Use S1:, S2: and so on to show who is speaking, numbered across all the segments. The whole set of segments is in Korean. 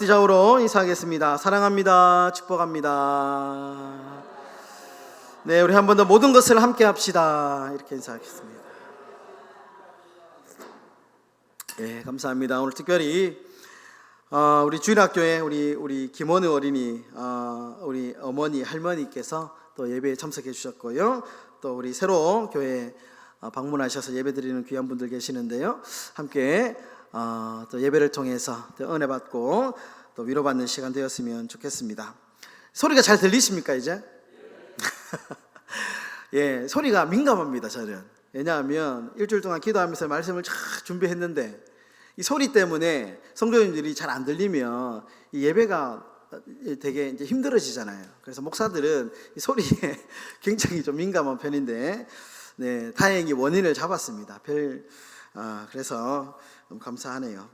S1: 시작으로 인사하겠습니다. 사랑합니다. 축복합니다. 네, 우리 한 번 더 모든 것을 함께 합시다. 이렇게 인사하겠습니다. 네, 감사합니다. 오늘 특별히 우리 주일학교에 우리 김원우 어린이, 우리 어머니 할머니께서 또 예배에 참석해 주셨고요. 또 우리 새로 교회 방문하셔서 예배드리는 귀한 분들 계시는데요. 함께 또 예배를 통해서 또 은혜 받고 또 위로받는 시간 되었으면 좋겠습니다. 소리가 잘 들리십니까 이제? 예, 소리가 민감합니다 저는. 왜냐하면 일주일 동안 기도하면서 말씀을 쫙 준비했는데 이 소리 때문에 성도님들이 잘 안 들리면 이 예배가 되게 이제 힘들어지잖아요. 그래서 목사들은 이 소리에 굉장히 좀 민감한 편인데, 네, 다행히 원인을 잡았습니다. 그래서 너무 감사하네요.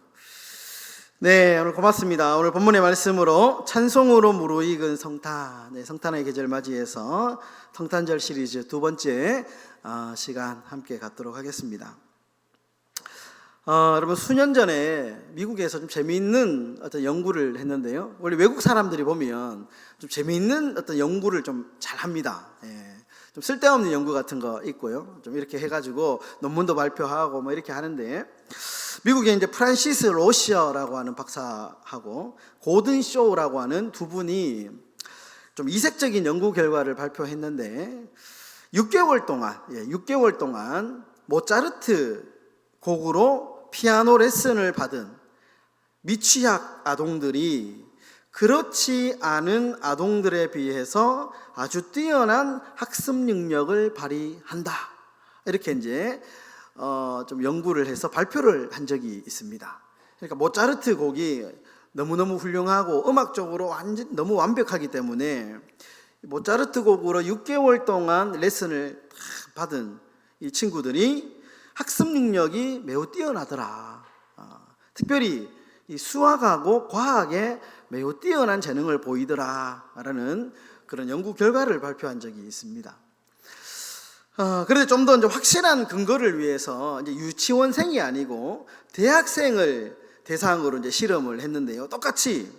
S1: 네, 오늘 고맙습니다. 오늘 본문의 말씀으로 찬송으로 무르익은 성탄, 네, 성탄의 계절 맞이해서 성탄절 시리즈 두 번째 시간 함께 갖도록 하겠습니다. 여러분, 수년 전에 미국에서 좀 재미있는 어떤 연구를 했는데요. 원래 외국 사람들이 보면 좀 재미있는 어떤 연구를 좀 잘합니다. 예, 좀 쓸데없는 연구 같은 거 있고요. 좀 이렇게 해가지고 논문도 발표하고 뭐 이렇게 하는데, 미국에 이제 프란시스 로시어라고 하는 박사하고 고든 쇼라고 하는 두 분이 좀 이색적인 연구 결과를 발표했는데, 6개월 동안 모차르트 곡으로 피아노 레슨을 받은 미취학 아동들이 그렇지 않은 아동들에 비해서 아주 뛰어난 학습 능력을 발휘한다. 이렇게 이제 좀 연구를 해서 발표를 한 적이 있습니다. 그러니까 모차르트 곡이 너무너무 훌륭하고 음악적으로 완전 너무 완벽하기 때문에 모차르트 곡으로 6개월 동안 레슨을 받은 이 친구들이 학습 능력이 매우 뛰어나더라. 특별히 이 수학하고 과학에 매우 뛰어난 재능을 보이더라라는 그런 연구 결과를 발표한 적이 있습니다. 그런데 좀 더 확실한 근거를 위해서 이제 유치원생이 아니고 대학생을 대상으로 이제 실험을 했는데요. 똑같이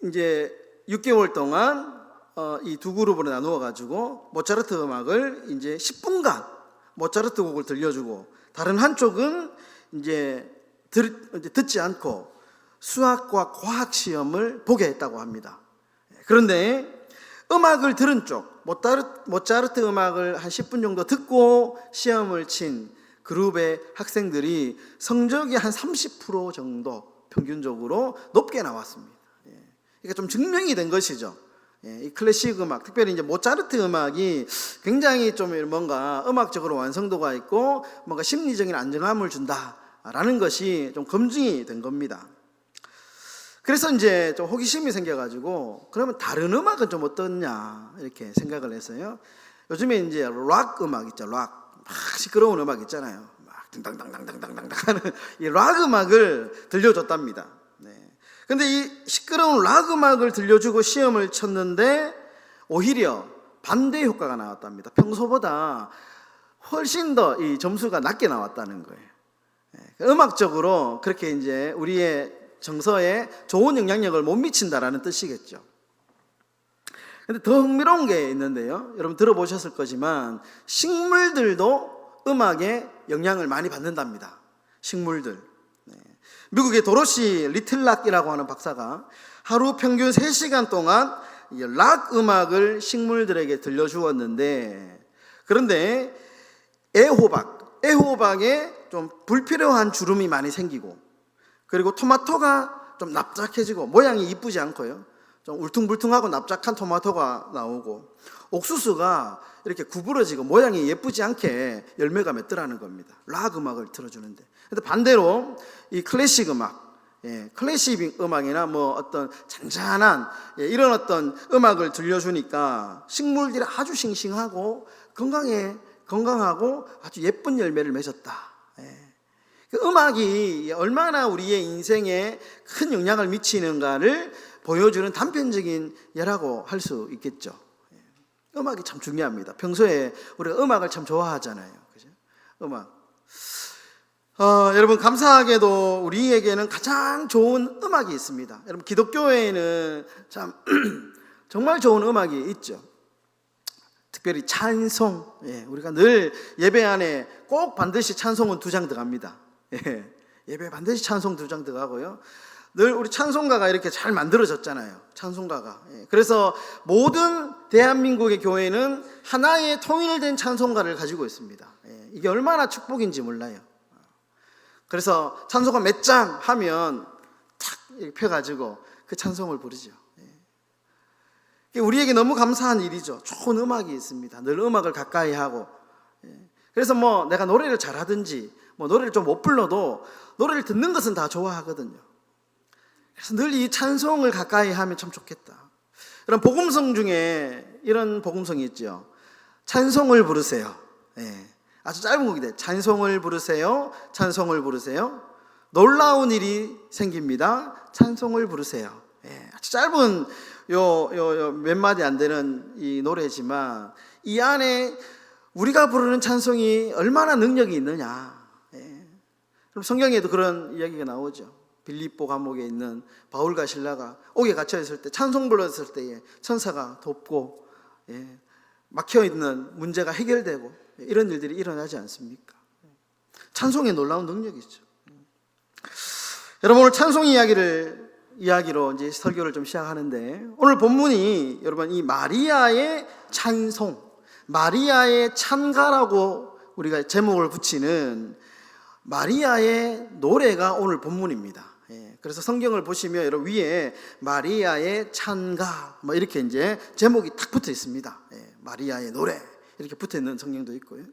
S1: 이제 6개월 동안 이 두 그룹으로 나누어 가지고 모차르트 음악을 이제 10분간 모차르트 곡을 들려주고, 다른 한쪽은 이제 듣지 않고 수학과 과학 시험을 보게 했다고 합니다. 그런데 음악을 들은 쪽, 모차르트 음악을 한 10분 정도 듣고 시험을 친 그룹의 학생들이 성적이 한 30% 정도 평균적으로 높게 나왔습니다. 그러니까 좀 증명이 된 것이죠. 이 클래식 음악, 특별히 이제 모차르트 음악이 굉장히 좀 뭔가 음악적으로 완성도가 있고 뭔가 심리적인 안정감을 준다라는 것이 좀 검증이 된 겁니다. 그래서 이제 좀 호기심이 생겨가지고, 그러면 다른 음악은 좀 어떻냐 이렇게 생각을 했어요. 요즘에 이제 락 음악 있죠. 락, 막 시끄러운 음악 있잖아요. 막 등당당당당당당 하는 이 락 음악을 들려줬답니다. 근데 이 시끄러운 락 음악을 들려주고 시험을 쳤는데 오히려 반대 효과가 나왔답니다. 평소보다 훨씬 더 이 점수가 낮게 나왔다는 거예요. 음악적으로 그렇게 이제 우리의 정서에 좋은 영향력을 못 미친다라는 뜻이겠죠. 근데 더 흥미로운 게 있는데요. 여러분 들어보셨을 거지만 식물들도 음악에 영향을 많이 받는답니다. 식물들. 미국의 도로시 리틀락이라고 하는 박사가 하루 평균 3시간 동안 락 음악을 식물들에게 들려주었는데, 그런데 애호박에 좀 불필요한 주름이 많이 생기고, 그리고 토마토가 좀 납작해지고 모양이 이쁘지 않고요, 좀 울퉁불퉁하고 납작한 토마토가 나오고, 옥수수가 이렇게 구부러지고 모양이 예쁘지 않게 열매가 맺더라는 겁니다. 락 음악을 틀어주는데. 근데 반대로 이 클래식 음악, 클래식 음악이나 뭐 어떤 잔잔한 이런 어떤 음악을 들려주니까 식물들이 아주 싱싱하고 건강하고 아주 예쁜 열매를 맺었다. 그 음악이 얼마나 우리의 인생에 큰 영향을 미치는가를 보여주는 단편적인 예라고 할 수 있겠죠. 음악이 참 중요합니다. 평소에 우리가 음악을 참 좋아하잖아요. 그죠? 음악. 여러분 감사하게도 우리에게는 가장 좋은 음악이 있습니다. 여러분 기독교회에는 참 정말 좋은 음악이 있죠. 특별히 찬송. 우리가 늘 예배 안에 꼭 반드시 찬송은 2장 들어갑니다. 예배 반드시 찬송 2장 들어가고요. 늘 우리 찬송가가 이렇게 잘 만들어졌잖아요. 찬송가가. 그래서 모든 대한민국의 교회는 하나의 통일된 찬송가를 가지고 있습니다. 이게 얼마나 축복인지 몰라요. 그래서 찬송가 몇 장 하면 탁 이렇게 펴가지고 그 찬송을 부르죠. 우리에게 너무 감사한 일이죠. 좋은 음악이 있습니다. 늘 음악을 가까이 하고. 그래서 뭐 내가 노래를 잘하든지 뭐 노래를 좀 못 불러도 노래를 듣는 것은 다 좋아하거든요. 그래서 늘 이 찬송을 가까이 하면 참 좋겠다. 그런 복음성 중에 이런 복음성이 있죠. 찬송을 부르세요. 아주 짧은 곡인데 찬송을 부르세요. 찬송을 부르세요. 놀라운 일이 생깁니다. 찬송을 부르세요. 아주 짧은 몇 마디 안 되는 이 노래지만 이 안에 우리가 부르는 찬송이 얼마나 능력이 있느냐. 그럼 성경에도 그런 이야기가 나오죠. 빌립보 감옥에 있는 바울과 실라가 옥에 갇혀 있을 때 찬송 불렀을 때에 천사가 돕고 막혀 있는 문제가 해결되고 이런 일들이 일어나지 않습니까? 찬송에 놀라운 능력이 있죠. 여러분 오늘 찬송 이야기로 이제 설교를 좀 시작하는데 오늘 본문이 여러분 이 마리아의 찬송, 마리아의 찬가라고 우리가 제목을 붙이는 마리아의 노래가 오늘 본문입니다. 그래서 성경을 보시면 여러분 위에 마리아의 찬가 뭐 이렇게 이제 제목이 딱 붙어 있습니다. 마리아의 노래 이렇게 붙어 있는 성경도 있고요.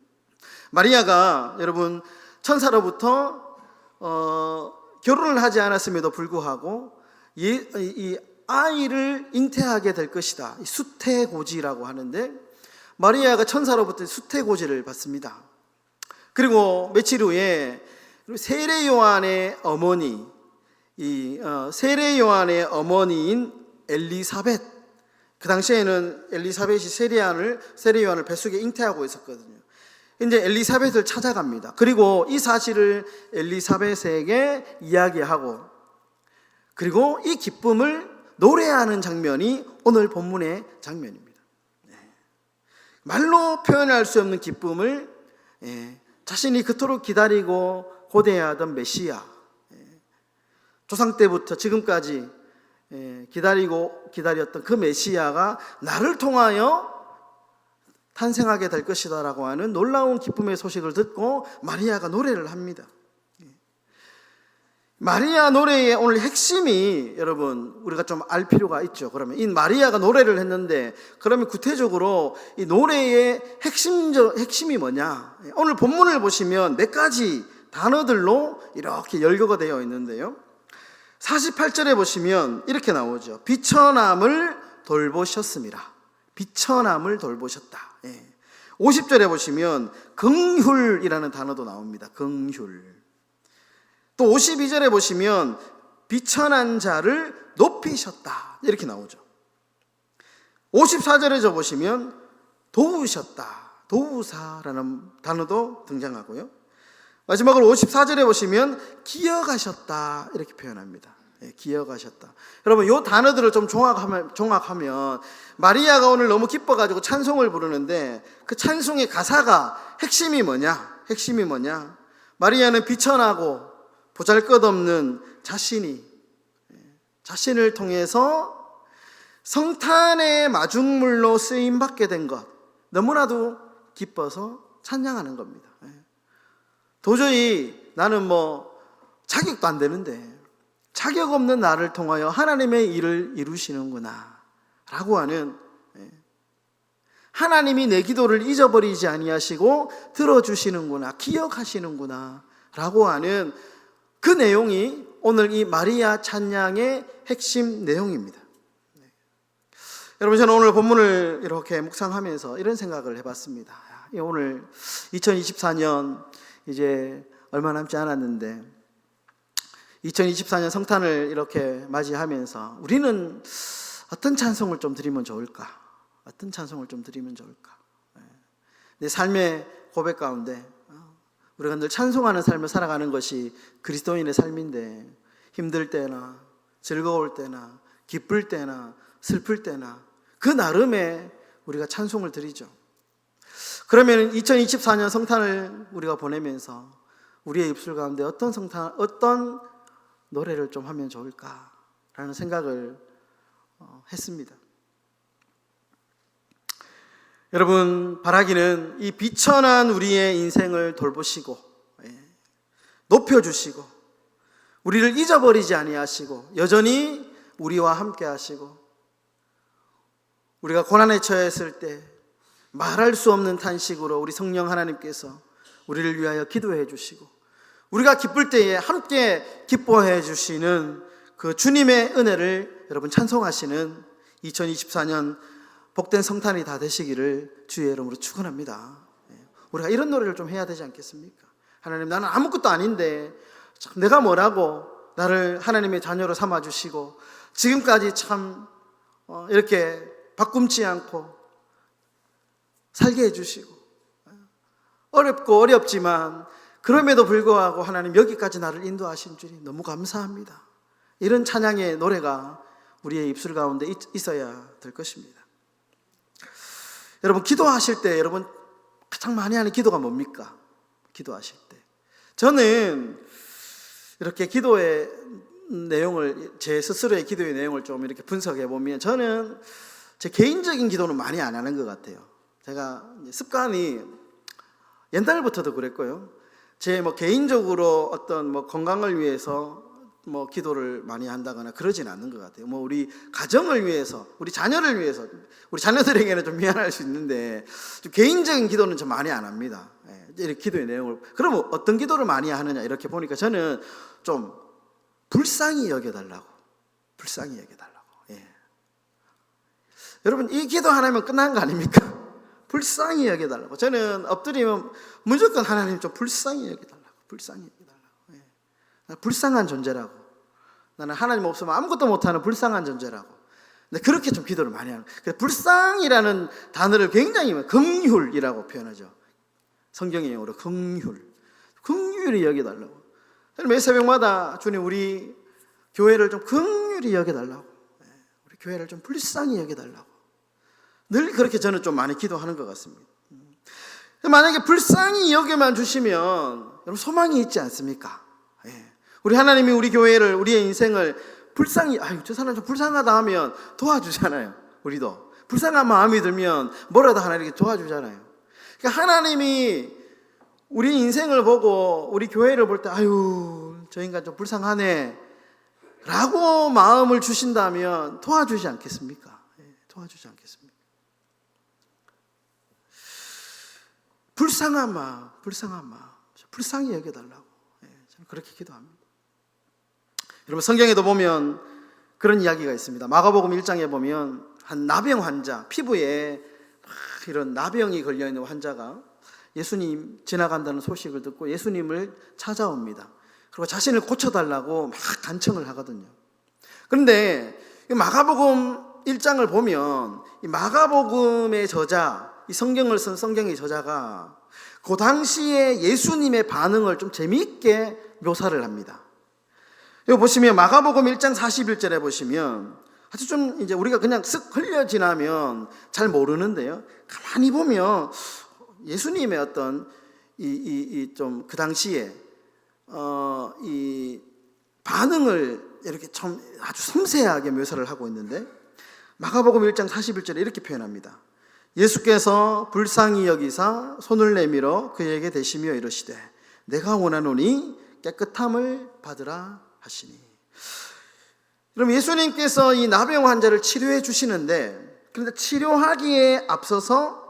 S1: 마리아가 여러분 천사로부터 결혼을 하지 않았음에도 불구하고 이 아이를 잉태하게 될 것이다. 수태고지라고 하는데 마리아가 천사로부터 수태고지를 받습니다. 그리고 며칠 후에 세례 요한의 어머니, 세례 요한의 어머니인 엘리사벳, 그 당시에는 엘리사벳이 세례 요한을 뱃속에 잉태하고 있었거든요. 이제 엘리사벳을 찾아갑니다. 그리고 이 사실을 엘리사벳에게 이야기하고, 그리고 이 기쁨을 노래하는 장면이 오늘 본문의 장면입니다. 말로 표현할 수 없는 기쁨을 자신이 그토록 기다리고 고대하던 메시아, 조상 때부터 지금까지 기다렸던 그 메시아가 나를 통하여 탄생하게 될 것이다 라고 하는 놀라운 기쁨의 소식을 듣고 마리아가 노래를 합니다. 마리아 노래의 오늘 핵심이 여러분 우리가 좀 알 필요가 있죠. 그러면 이 마리아가 노래를 했는데 그러면 구체적으로 이 노래의 핵심이 뭐냐? 오늘 본문을 보시면 몇 가지 단어들로 이렇게 열거가 되어 있는데요. 48절에 보시면 이렇게 나오죠. 비천함을 돌보셨습니다. 비천함을 돌보셨다. 50절에 보시면 긍휼이라는 단어도 나옵니다. 긍휼. 또 52절에 보시면 비천한 자를 높이셨다 이렇게 나오죠. 54절에 보시면 도우셨다, 도우사라는 단어도 등장하고요. 마지막으로 54절에 보시면 기억하셨다 이렇게 표현합니다. 기억하셨다. 여러분 이 단어들을 좀 종합하면 마리아가 오늘 너무 기뻐가지고 찬송을 부르는데 그 찬송의 가사가 핵심이 뭐냐? 마리아는 비천하고 보잘것없는 자신을 통해서 성탄의 마중물로 쓰임받게 된 것, 너무나도 기뻐서 찬양하는 겁니다. 도저히 나는 자격도 안 되는데 자격 없는 나를 통하여 하나님의 일을 이루시는구나 라고 하는, 하나님이 내 기도를 잊어버리지 아니하시고 들어주시는구나, 기억하시는구나 라고 하는 그 내용이 오늘 이 마리아 찬양의 핵심 내용입니다. 여러분 저는 오늘 본문을 이렇게 묵상하면서 이런 생각을 해봤습니다. 오늘 2024년 이제 얼마 남지 않았는데 2024년 성탄을 이렇게 맞이하면서 우리는 어떤 찬송을 좀 드리면 좋을까? 내 삶의 고백 가운데 우리가 늘 찬송하는 삶을 살아가는 것이 그리스도인의 삶인데, 힘들 때나 즐거울 때나 기쁠 때나 슬플 때나 그 나름의 우리가 찬송을 드리죠. 그러면 2024년 성탄을 우리가 보내면서 우리의 입술 가운데 어떤 노래를 좀 하면 좋을까라는 생각을 했습니다. 여러분, 바라기는 이 비천한 우리의 인생을 돌보시고 높여주시고 우리를 잊어버리지 아니하시고 여전히 우리와 함께 하시고, 우리가 고난에 처했을 때 말할 수 없는 탄식으로 우리 성령 하나님께서 우리를 위하여 기도해 주시고, 우리가 기쁠 때에 함께 기뻐해 주시는 그 주님의 은혜를 여러분 찬송하시는 2024년 복된 성탄이 다 되시기를 주의 이름으로 축원합니다. 우리가 이런 노래를 좀 해야 되지 않겠습니까? 하나님, 나는 아무것도 아닌데 참 내가 뭐라고 나를 하나님의 자녀로 삼아주시고 지금까지 참 이렇게 바꿈치 않고 살게 해주시고, 어렵고 어렵지만 그럼에도 불구하고 하나님 여기까지 나를 인도하신 줄이 너무 감사합니다. 이런 찬양의 노래가 우리의 입술 가운데 있어야 될 것입니다. 여러분, 기도하실 때 여러분 가장 많이 하는 기도가 뭡니까? 기도하실 때 저는 이렇게 기도의 내용을, 제 스스로의 기도의 내용을 좀 이렇게 분석해 보면 저는 제 개인적인 기도는 많이 안 하는 것 같아요. 제가 습관이 옛날부터도 그랬고요. 제 개인적으로 어떤 건강을 위해서 기도를 많이 한다거나 그러진 않는 것 같아요. 우리 가정을 위해서, 우리 자녀를 위해서, 우리 자녀들에게는 좀 미안할 수 있는데 좀 개인적인 기도는 좀 많이 안 합니다. 이렇게 기도의 내용을. 그러면 어떤 기도를 많이 하느냐 이렇게 보니까 저는 좀 불쌍히 여겨달라고. 여러분, 이 기도 하나면 끝난 거 아닙니까? 불쌍히 여겨달라고. 저는 엎드리면 무조건 하나님 좀 불쌍히 여겨달라고. 나 불쌍한 존재라고. 나는 하나님 없으면 아무것도 못하는 불쌍한 존재라고. 근데 그렇게 좀 기도를 많이 하는. 불쌍이라는 단어를 굉장히 긍휼이라고 표현하죠. 성경의 용어로 긍휼히 여겨달라고. 매 새벽마다 주님, 우리 교회를 좀 긍휼히 여겨달라고, 우리 교회를 좀 불쌍히 여겨달라고 늘 그렇게 저는 좀 많이 기도하는 것 같습니다. 만약에 불쌍히 여겨만 주시면 여러분 소망이 있지 않습니까? 우리 하나님이 우리 교회를, 우리의 인생을 불쌍히, 저 사람 좀 불쌍하다 하면 도와주잖아요. 우리도 불쌍한 마음이 들면 뭐라도 하나님께 도와주잖아요. 그러니까 하나님이 우리 인생을 보고 우리 교회를 볼 때 저 인간 좀 불쌍하네 라고 마음을 주신다면 도와주지 않겠습니까? 도와주지 않겠습니까? 불쌍한 마음, 불쌍히 여겨달라고 저는 그렇게 기도합니다. 여러분, 성경에도 보면 그런 이야기가 있습니다. 마가복음 1장에 보면 한 나병 환자, 피부에 이런 나병이 걸려있는 환자가 예수님 지나간다는 소식을 듣고 예수님을 찾아옵니다. 그리고 자신을 고쳐달라고 막 간청을 하거든요. 그런데 마가복음 1장을 보면 이 마가복음의 저자, 이 성경을 쓴 성경의 저자가 그 당시에 예수님의 반응을 좀 재미있게 묘사를 합니다. 여기 보시면 마가복음 1장 41절에 보시면 아주 좀 이제 우리가 그냥 쓱 흘려 지나면 잘 모르는데요. 가만히 보면 예수님의 어떤 좀 그 당시에 이 반응을 이렇게 좀 아주 섬세하게 묘사를 하고 있는데, 마가복음 1장 41절에 이렇게 표현합니다. 예수께서 불쌍히 여기사 손을 내밀어 그에게 대시며 이르시되 내가 원하노니 깨끗함을 받으라 하시니. 그럼 예수님께서 이 나병 환자를 치료해 주시는데, 그런데 치료하기에 앞서서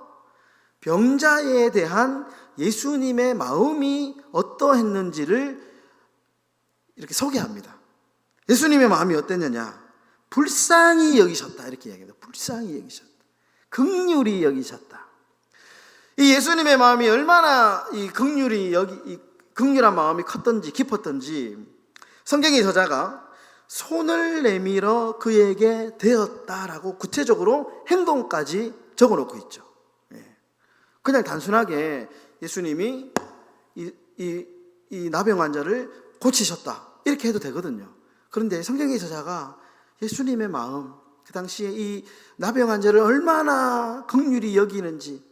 S1: 병자에 대한 예수님의 마음이 어떠했는지를 이렇게 소개합니다. 예수님의 마음이 어땠느냐? 불쌍히 여기셨다, 이렇게 이야기합니다. 불쌍히 여기셨다, 긍휼히 여기셨다. 이 예수님의 마음이 얼마나 이 긍휼한 마음이 컸던지 깊었던지 성경의 저자가 손을 내밀어 그에게 대었다라고 구체적으로 행동까지 적어놓고 있죠. 그냥 단순하게 예수님이 이 나병 환자를 고치셨다 이렇게 해도 되거든요. 그런데 성경의 저자가 예수님의 마음, 그 당시에 이 나병 환자를 얼마나 긍휼히 여기는지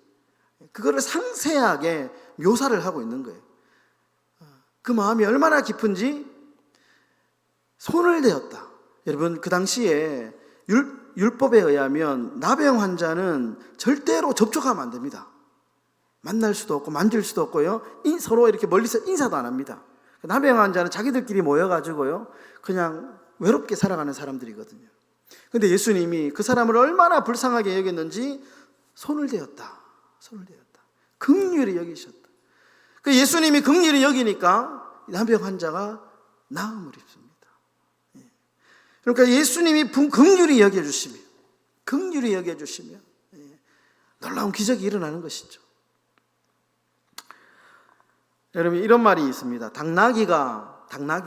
S1: 그거를 상세하게 묘사를 하고 있는 거예요. 그 마음이 얼마나 깊은지 손을 대었다. 여러분, 그 당시에 율법에 의하면 나병 환자는 절대로 접촉하면 안 됩니다. 만날 수도 없고 만질 수도 없고요, 서로 이렇게 멀리서 인사도 안 합니다. 나병 환자는 자기들끼리 모여가지고요 그냥 외롭게 살아가는 사람들이거든요. 근데 예수님이 그 사람을 얼마나 불쌍하게 여겼는지 손을 대었다. 손을 대었다. 긍휼히 여기셨다. 그 예수님이 긍휼히 여기니까 나병 환자가 나음을 입습니다. 그러니까 예수님이 긍휼히 여겨주시면, 긍휼히 여겨주시면 놀라운 기적이 일어나는 것이죠. 여러분, 이런 말이 있습니다. 당나귀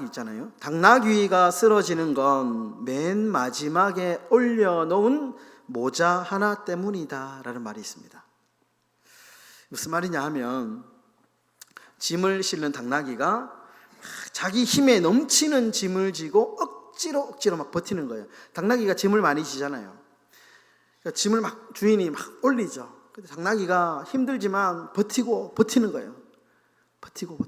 S1: 있잖아요. 당나귀가 쓰러지는 건 맨 마지막에 올려놓은 모자 하나 때문이다 라는 말이 있습니다. 무슨 말이냐 하면, 짐을 실는 당나귀가 자기 힘에 넘치는 짐을 지고 억지로 막 버티는 거예요. 당나귀가 짐을 많이 지잖아요. 그러니까 짐을 막 주인이 막 올리죠. 근데 당나귀가 힘들지만 버티는 거예요. 버티고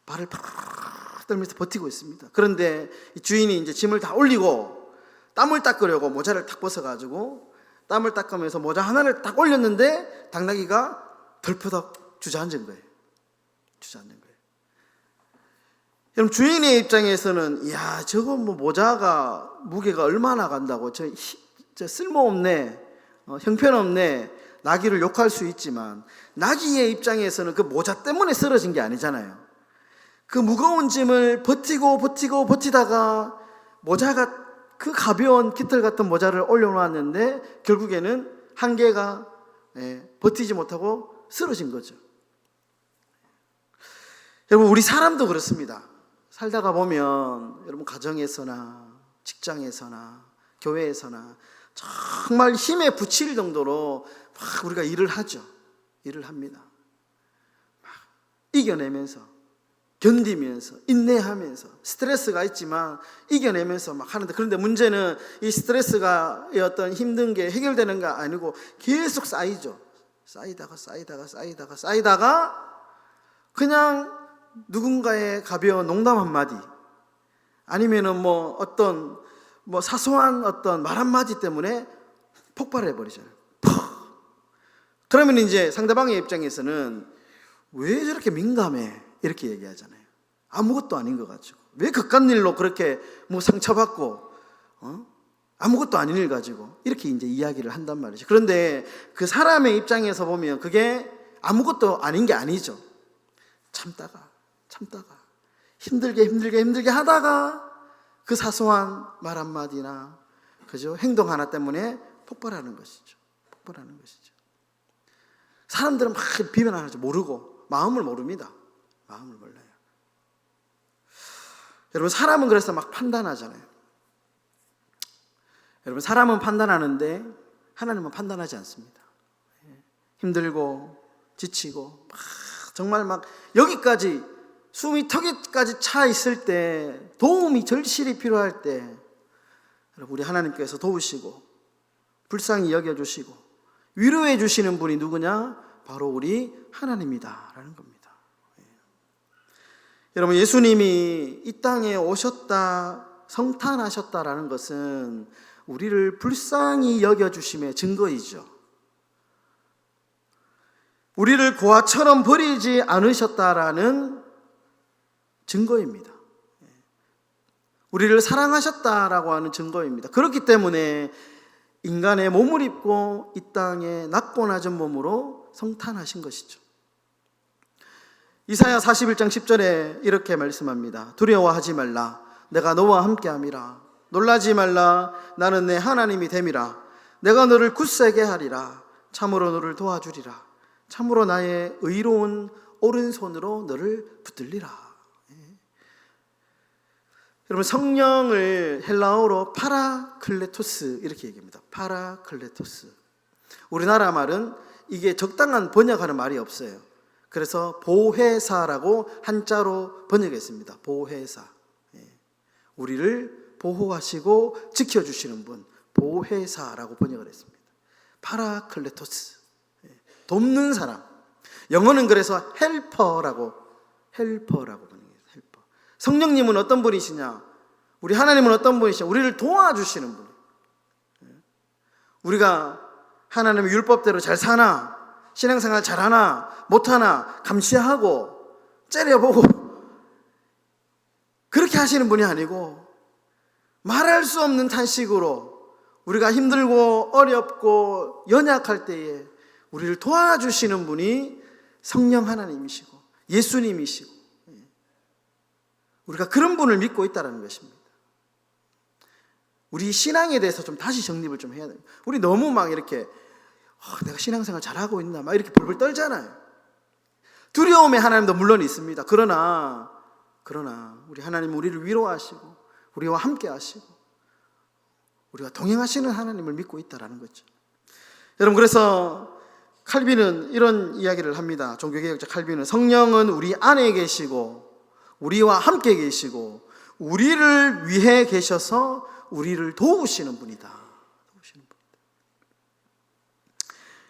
S1: 발을 팍 떨면서 버티고 있습니다. 그런데 이 주인이 이제 짐을 다 올리고 땀을 닦으려고 모자를 딱 벗어가지고 땀을 닦으면서 모자 하나를 딱 올렸는데 당나귀가 덜퍼덕 주저앉은 거예요. 여러분, 주인의 입장에서는 이야, 저거 뭐 모자가 무게가 얼마나 간다고, 저 쓸모없네, 형편없네, 나귀를 욕할 수 있지만 나귀의 입장에서는 그 모자 때문에 쓰러진 게 아니잖아요. 그 무거운 짐을 버티다가 모자가, 그 가벼운 깃털 같은 모자를 올려놓았는데 결국에는 한계가 버티지 못하고 쓰러진 거죠. 여러분, 우리 사람도 그렇습니다. 살다가 보면 여러분, 가정에서나 직장에서나 교회에서나 정말 힘에 부칠 정도로 막 우리가 일을 합니다. 막 이겨내면서, 견디면서, 인내하면서, 스트레스가 있지만 이겨내면서 막 하는데, 그런데 문제는 이 스트레스가 어떤 힘든 게 해결되는 게 아니고 계속 쌓이죠. 쌓이다가 그냥 누군가의 가벼운 농담 한마디, 아니면은 뭐 어떤 사소한 어떤 말 한마디 때문에 폭발해 버리잖아요. 그러면 이제 상대방의 입장에서는 왜 저렇게 민감해? 이렇게 얘기하잖아요. 아무것도 아닌 것 가지고. 왜 그깟 일로 그렇게 뭐 상처받고, 아무것도 아닌 일 가지고 이렇게 이제 이야기를 한단 말이죠. 그런데 그 사람의 입장에서 보면 그게 아무것도 아닌 게 아니죠. 참다가 힘들게 하다가 그 사소한 말 한마디나 그죠? 행동 하나 때문에 폭발하는 것이죠. 사람들은 막 비난하죠. 모르고, 마음을 모릅니다. 마음을 몰라요. 여러분, 사람은 그래서 막 판단하잖아요. 여러분, 사람은 판단하는데 하나님은 판단하지 않습니다. 힘들고 지치고 정말 막 여기까지 숨이 턱에까지 차 있을 때, 도움이 절실히 필요할 때 우리 하나님께서 도우시고 불쌍히 여겨주시고 위로해 주시는 분이 누구냐? 바로 우리 하나님이다 라는 겁니다. 여러분, 예수님이 이 땅에 오셨다, 성탄하셨다라는 것은 우리를 불쌍히 여겨주심의 증거이죠. 우리를 고아처럼 버리지 않으셨다라는 증거입니다. 우리를 사랑하셨다라고 하는 증거입니다. 그렇기 때문에 인간의 몸을 입고 이 땅에 낮고 낮은 몸으로 성탄하신 것이죠. 이사야 41장 10절에 이렇게 말씀합니다. 두려워하지 말라, 내가 너와 함께함이라. 놀라지 말라, 나는 내 하나님이 됨이라. 내가 너를 굳세게 하리라. 참으로 너를 도와주리라. 참으로 나의 의로운 오른손으로 너를 붙들리라. 여러분, 성령을 헬라어로 파라클레토스 이렇게 얘기합니다. 파라클레토스. 우리나라 말은 이게 적당한 번역하는 말이 없어요. 그래서 보혜사라고 한자로 번역했습니다. 보혜사. 우리를 보호하시고 지켜주시는 분, 보혜사라고 번역을 했습니다. 파라클레토스, 돕는 사람. 영어는 그래서 헬퍼라고 번역해요. 헬퍼. 성령님은 어떤 분이시냐? 우리 하나님은 어떤 분이시냐? 우리를 도와주시는 분. 우리가 하나님의 율법대로 잘 사나, 신앙생활 잘하나 못하나 감시하고 째려보고 그렇게 하시는 분이 아니고, 말할 수 없는 탄식으로 우리가 힘들고 어렵고 연약할 때에 우리를 도와주시는 분이 성령 하나님이시고 예수님이시고, 우리가 그런 분을 믿고 있다는 것입니다. 우리 신앙에 대해서 좀 다시 정립을 좀 해야 돼요. 우리 너무 막 이렇게 내가 신앙생활 잘하고 있나 막 이렇게 벌벌 떨잖아요. 두려움의 하나님도 물론 있습니다. 그러나 우리 하나님은 우리를 위로하시고 우리와 함께 하시고 우리가 동행하시는 하나님을 믿고 있다는 거죠. 여러분, 그래서 칼빈은 이런 이야기를 합니다. 종교개혁자 칼빈은 성령은 우리 안에 계시고 우리와 함께 계시고 우리를 위해 계셔서 우리를 도우시는 분이다.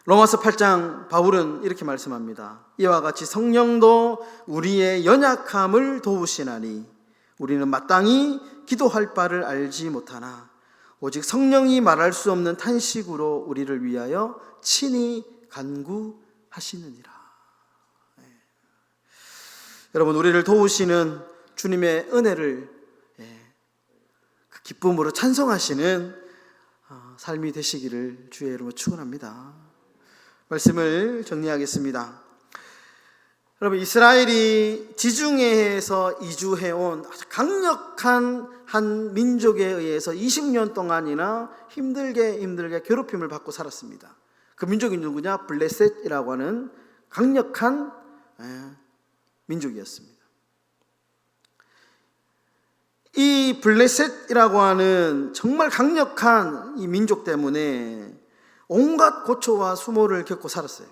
S1: 로마서 8장 바울은 이렇게 말씀합니다. 이와 같이 성령도 우리의 연약함을 도우시나니 우리는 마땅히 기도할 바를 알지 못하나 오직 성령이 말할 수 없는 탄식으로 우리를 위하여 친히 간구하시느니라. 여러분, 우리를 도우시는 주님의 은혜를 그 기쁨으로 찬송하시는 삶이 되시기를 주의 이름으로 축원합니다. 말씀을 정리하겠습니다. 여러분, 이스라엘이 지중해에서 이주해온 아주 강력한 한 민족에 의해서 20년 동안이나 힘들게 괴롭힘을 받고 살았습니다. 그 민족이 누구냐? 블레셋이라고 하는 강력한 민족이었습니다. 이 블레셋이라고 하는 정말 강력한 이 민족 때문에 온갖 고초와 수모를 겪고 살았어요.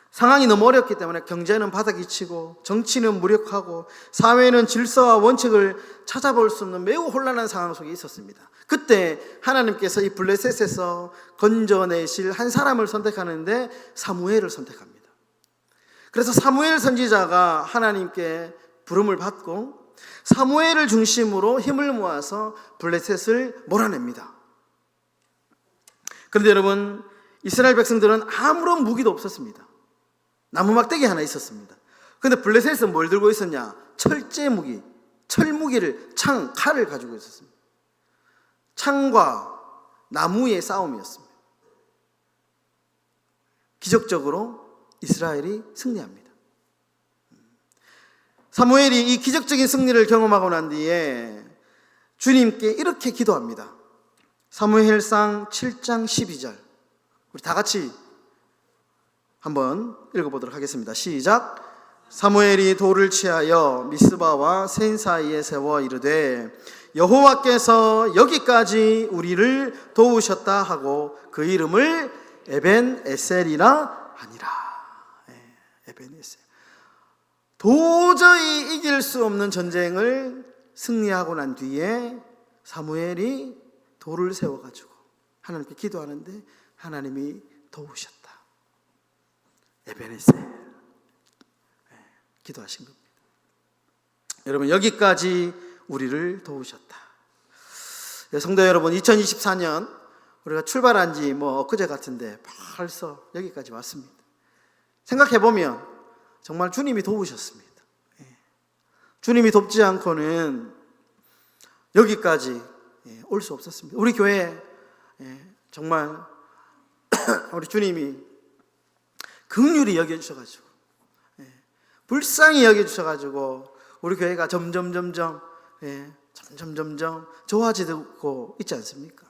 S1: 상황이 너무 어렵기 때문에 경제는 바닥이 치고 정치는 무력하고 사회는 질서와 원칙을 찾아볼 수 없는 매우 혼란한 상황 속에 있었습니다. 그때 하나님께서 이 블레셋에서 건져내실 한 사람을 선택하는데 사무엘을 선택합니다. 그래서 사무엘 선지자가 하나님께 부름을 받고 사무엘을 중심으로 힘을 모아서 블레셋을 몰아냅니다. 그런데 여러분, 이스라엘 백성들은 아무런 무기도 없었습니다. 나무 막대기 하나 있었습니다. 그런데 블레셋은 뭘 들고 있었냐? 철제 무기, 철무기를, 칼을 가지고 있었습니다. 창과 나무의 싸움이었습니다. 기적적으로 이스라엘이 승리합니다. 사무엘이 이 기적적인 승리를 경험하고 난 뒤에 주님께 이렇게 기도합니다. 사무엘상 7장 12절, 우리 다 같이 한번 읽어보도록 하겠습니다. 시작. 사무엘이 돌을 취하여 미스바와 센 사이에 세워 이르되 여호와께서 여기까지 우리를 도우셨다 하고 그 이름을 에벤에셀이라 하니라. 에벤에셀. 도저히 이길 수 없는 전쟁을 승리하고 난 뒤에 사무엘이 돌을 세워가지고 하나님께 기도하는데 하나님이 도우셨다. 에벤에셀. 기도하신 겁니다. 여러분, 여기까지 우리를 도우셨다. 성도 여러분, 2024년 우리가 출발한 지 엊그제 같은데 벌써 여기까지 왔습니다. 생각해보면 정말 주님이 도우셨습니다. 주님이 돕지 않고는 여기까지 올 수 없었습니다. 우리 교회 정말 우리 주님이 긍휼히 여겨주셔가지고 불쌍히 여겨주셔가지고 우리 교회가 점점 좋아지고 있지 않습니까?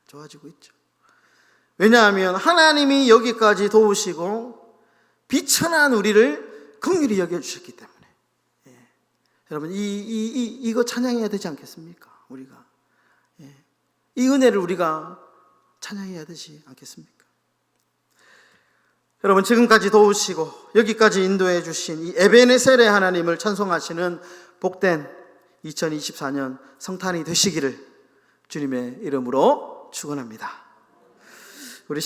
S1: 좋아지고 있죠. 왜냐하면 하나님이 여기까지 도우시고 비천한 우리를 긍휼히 여겨주셨기 때문에. 여러분, 이거 찬양해야 되지 않겠습니까? 우리가 이 은혜를 우리가 찬양해야 되지 않겠습니까? 여러분, 지금까지 도우시고 여기까지 인도해 주신 이 에베네셀의 하나님을 찬송하시는 복된 2024년 성탄이 되시기를 주님의 이름으로 축원합니다. 우리